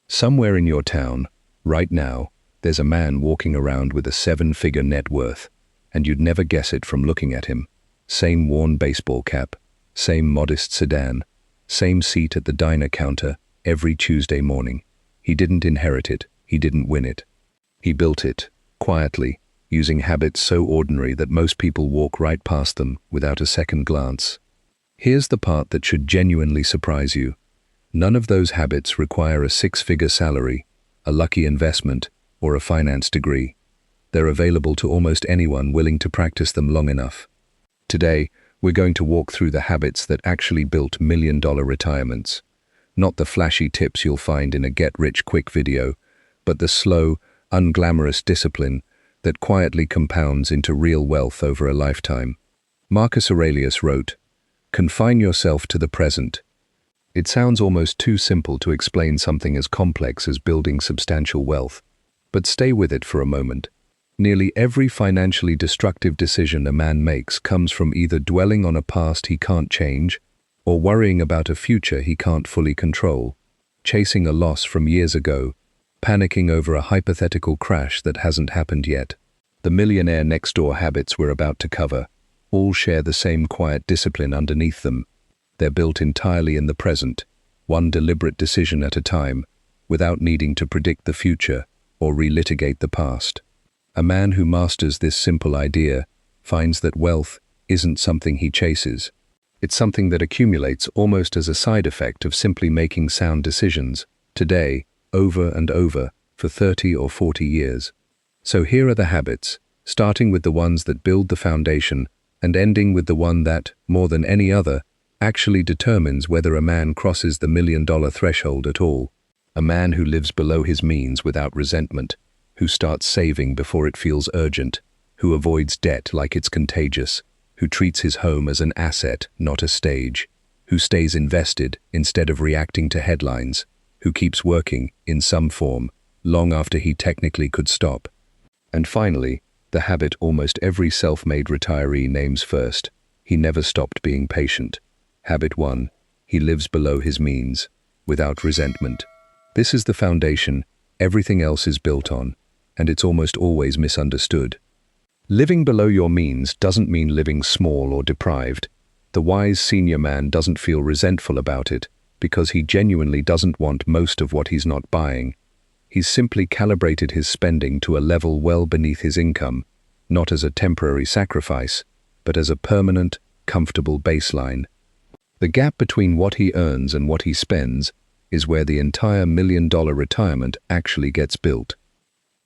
Somewhere in your town, right now, there's a man walking around with a 7-figure net worth, and you'd never guess it from looking at him. Same worn baseball cap, same modest sedan, same seat at the diner counter every Tuesday morning. He didn't inherit it, he didn't win it. He built it, quietly, using habits so ordinary that most people walk right past them without a second glance. Here's the part that should genuinely surprise you. None of those habits require a 6-figure salary, a lucky investment, or a finance degree. They're available to almost anyone willing to practice them long enough. Today, we're going to walk through the habits that actually built million-dollar retirements. Not the flashy tips you'll find in a get-rich-quick video, but the slow, unglamorous discipline that quietly compounds into real wealth over a lifetime. Marcus Aurelius wrote, "Confine yourself to the present." It sounds almost too simple to explain something as complex as building substantial wealth. But stay with it for a moment. Nearly every financially destructive decision a man makes comes from either dwelling on a past he can't change or worrying about a future he can't fully control, chasing a loss from years ago, panicking over a hypothetical crash that hasn't happened yet. The millionaire next door habits we're about to cover all share the same quiet discipline underneath them. They're built entirely in the present, one deliberate decision at a time, without needing to predict the future or relitigate the past. A man who masters this simple idea finds that wealth isn't something he chases. It's something that accumulates almost as a side effect of simply making sound decisions, today, over and over, for 30 or 40 years. So here are the habits, starting with the ones that build the foundation and ending with the one that, more than any other, actually determines whether a man crosses the million-dollar threshold at all. A man who lives below his means without resentment, who starts saving before it feels urgent, who avoids debt like it's contagious, who treats his home as an asset, not a stage, who stays invested instead of reacting to headlines, who keeps working, in some form, long after he technically could stop. And finally, the habit almost every self-made retiree names first: he never stopped being patient. Habit 1. He lives below his means, without resentment. This is the foundation everything else is built on, and it's almost always misunderstood. Living below your means doesn't mean living small or deprived. The wise senior man doesn't feel resentful about it because he genuinely doesn't want most of what he's not buying. He's simply calibrated his spending to a level well beneath his income, not as a temporary sacrifice, but as a permanent, comfortable baseline. The gap between what he earns and what he spends is where the entire million-dollar retirement actually gets built.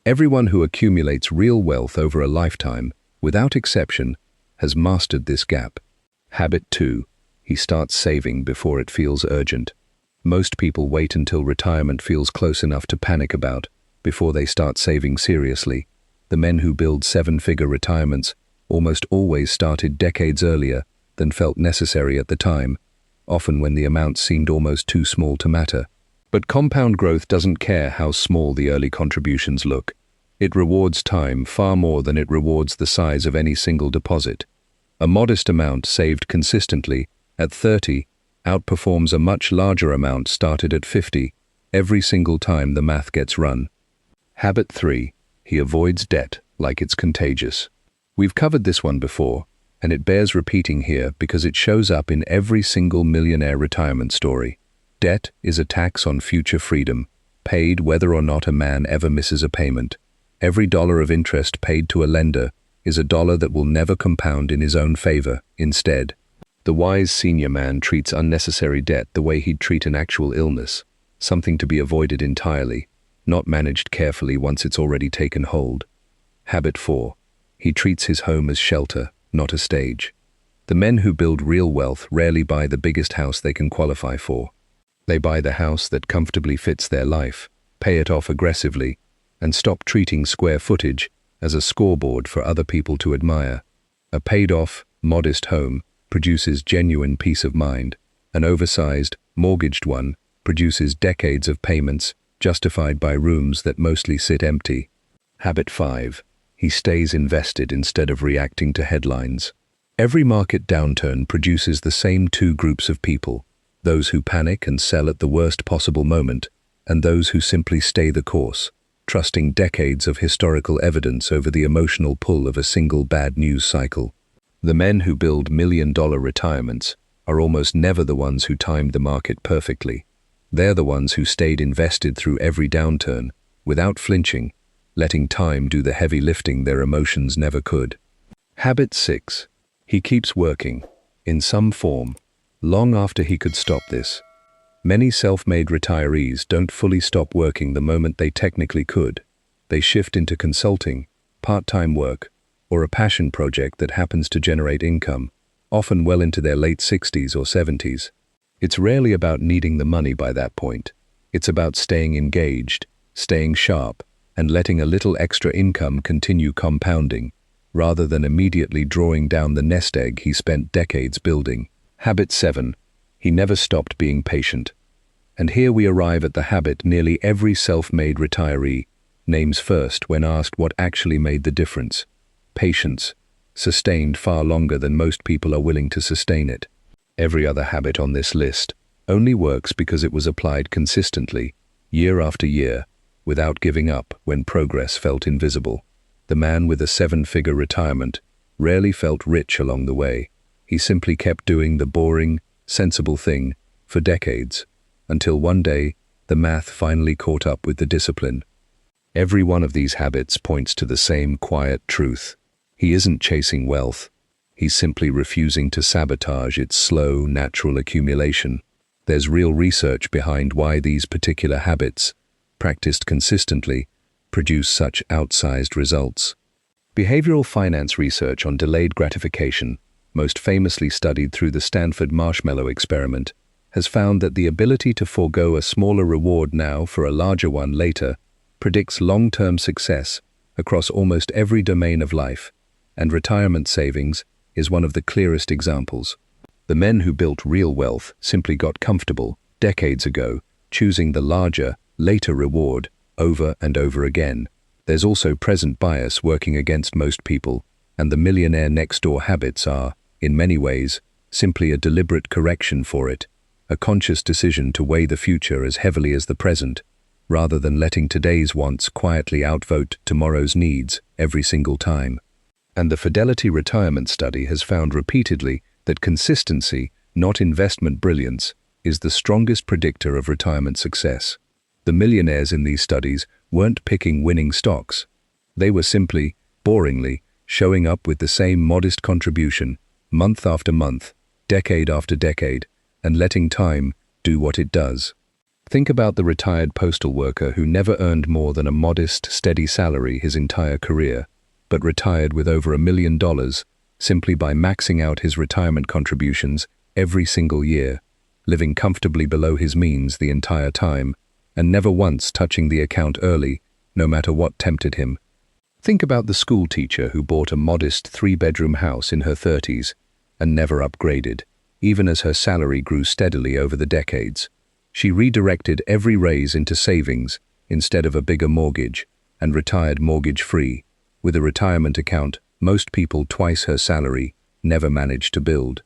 Everyone who accumulates real wealth over a lifetime, without exception, has mastered this gap. Habit 2. He starts saving before it feels urgent. Most people wait until retirement feels close enough to panic about before they start saving seriously. The men who build 7-figure retirements almost always started decades earlier than felt necessary at the time, often when the amount seemed almost too small to matter. But compound growth doesn't care how small the early contributions look. It rewards time far more than it rewards the size of any single deposit. A modest amount saved consistently at 30 outperforms a much larger amount started at 50 every single time the math gets run. Habit 3. He avoids debt like it's contagious. We've covered this one before, and it bears repeating here because it shows up in every single millionaire retirement story. Debt is a tax on future freedom, paid whether or not a man ever misses a payment. Every dollar of interest paid to a lender is a dollar that will never compound in his own favor. Instead, the wise senior man treats unnecessary debt the way he'd treat an actual illness, something to be avoided entirely, not managed carefully once it's already taken hold. Habit 4. He treats his home as shelter, not a stage. The men who build real wealth rarely buy the biggest house they can qualify for. They buy the house that comfortably fits their life, pay it off aggressively, and stop treating square footage as a scoreboard for other people to admire. A paid-off, modest home produces genuine peace of mind. An oversized, mortgaged one produces decades of payments justified by rooms that mostly sit empty. Habit 5. He stays invested instead of reacting to headlines. Every market downturn produces the same two groups of people: those who panic and sell at the worst possible moment, and those who simply stay the course, trusting decades of historical evidence over the emotional pull of a single bad news cycle. The men who build million-dollar retirements are almost never the ones who timed the market perfectly. They're the ones who stayed invested through every downturn, without flinching, letting time do the heavy lifting their emotions never could. Habit 6. He keeps working, in some form, long after he could stop this. Many self-made retirees don't fully stop working the moment they technically could. They shift into consulting, part-time work, or a passion project that happens to generate income, often well into their late 60s or 70s. It's rarely about needing the money by that point. It's about staying engaged, staying sharp, and letting a little extra income continue compounding, rather than immediately drawing down the nest egg he spent decades building. Habit 7. He never stopped being patient. And here we arrive at the habit nearly every self-made retiree names first when asked what actually made the difference. Patience, sustained far longer than most people are willing to sustain it. Every other habit on this list only works because it was applied consistently, year after year, without giving up when progress felt invisible. The man with a 7-figure retirement rarely felt rich along the way. He simply kept doing the boring, sensible thing for decades, until one day the math finally caught up with the discipline. Every one of these habits points to the same quiet truth. He isn't chasing wealth. He's simply refusing to sabotage its slow, natural accumulation. There's real research behind why these particular habits, practiced consistently, produce such outsized results. Behavioral finance research on delayed gratification, most famously studied through the Stanford marshmallow experiment, has found that the ability to forego a smaller reward now for a larger one later predicts long-term success across almost every domain of life, and retirement savings is one of the clearest examples. The men who built real wealth simply got comfortable, decades ago, choosing the larger, later reward over and over again. There's also present bias working against most people, and the millionaire next-door habits are, in many ways, simply a deliberate correction for it, a conscious decision to weigh the future as heavily as the present, rather than letting today's wants quietly outvote tomorrow's needs every single time. And the Fidelity Retirement Study has found repeatedly that consistency, not investment brilliance, is the strongest predictor of retirement success. The millionaires in these studies weren't picking winning stocks. They were simply, boringly, showing up with the same modest contribution, month after month, decade after decade, and letting time do what it does. Think about the retired postal worker who never earned more than a modest, steady salary his entire career, but retired with over $1 million simply by maxing out his retirement contributions every single year, living comfortably below his means the entire time, and never once touching the account early, no matter what tempted him. Think about the school teacher who bought a modest 3-bedroom house in her 30s and never upgraded, even as her salary grew steadily over the decades. She redirected every raise into savings instead of a bigger mortgage, and retired mortgage-free, with a retirement account most people twice her salary never managed to build.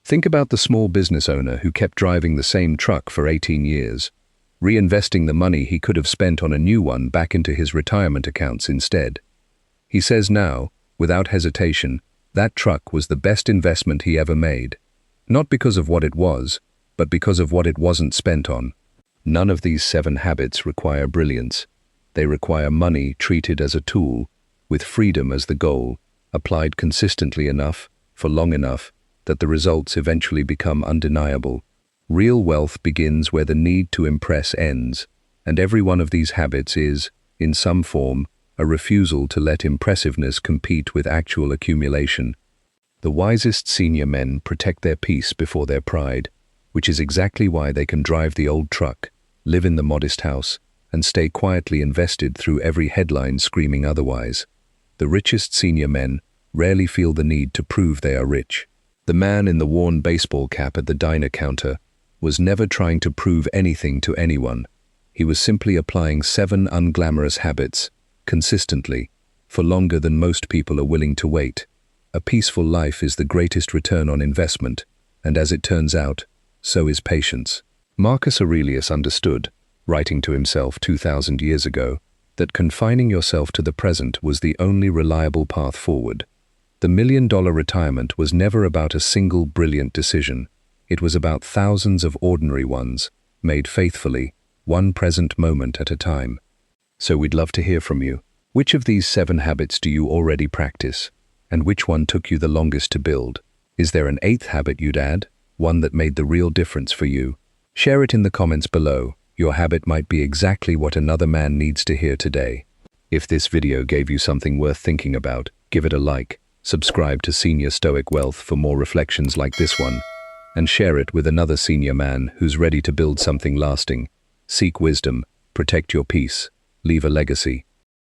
Think about the small business owner who kept driving the same truck for 18 years, reinvesting the money he could have spent on a new one back into his retirement accounts instead. He says now, without hesitation, that truck was the best investment he ever made. Not because of what it was, but because of what it wasn't spent on. None of these 7 habits require brilliance. They require money treated as a tool, with freedom as the goal, applied consistently enough, for long enough, that the results eventually become undeniable. Real wealth begins where the need to impress ends, and every one of these habits is, in some form, a refusal to let impressiveness compete with actual accumulation. The wisest senior men protect their peace before their pride, which is exactly why they can drive the old truck, live in the modest house, and stay quietly invested through every headline screaming otherwise. The richest senior men rarely feel the need to prove they are rich. The man in the worn baseball cap at the diner counter was never trying to prove anything to anyone. He was simply applying 7 unglamorous habits, consistently, for longer than most people are willing to wait. A peaceful life is the greatest return on investment, and as it turns out, so is patience. Marcus Aurelius understood, writing to himself 2,000 years ago, that confining yourself to the present was the only reliable path forward. The $1,000,000 retirement was never about a single brilliant decision. It was about thousands of ordinary ones, made faithfully, one present moment at a time. So we'd love to hear from you. Which of these 7 habits do you already practice? And which one took you the longest to build? Is there an 8th habit you'd add? One that made the real difference for you? Share it in the comments below. Your habit might be exactly what another man needs to hear today. If this video gave you something worth thinking about, give it a like, subscribe to Senior Stoic Wealth for more reflections like this one, and share it with another senior man who's ready to build something lasting. Seek wisdom, protect your peace, leave a legacy.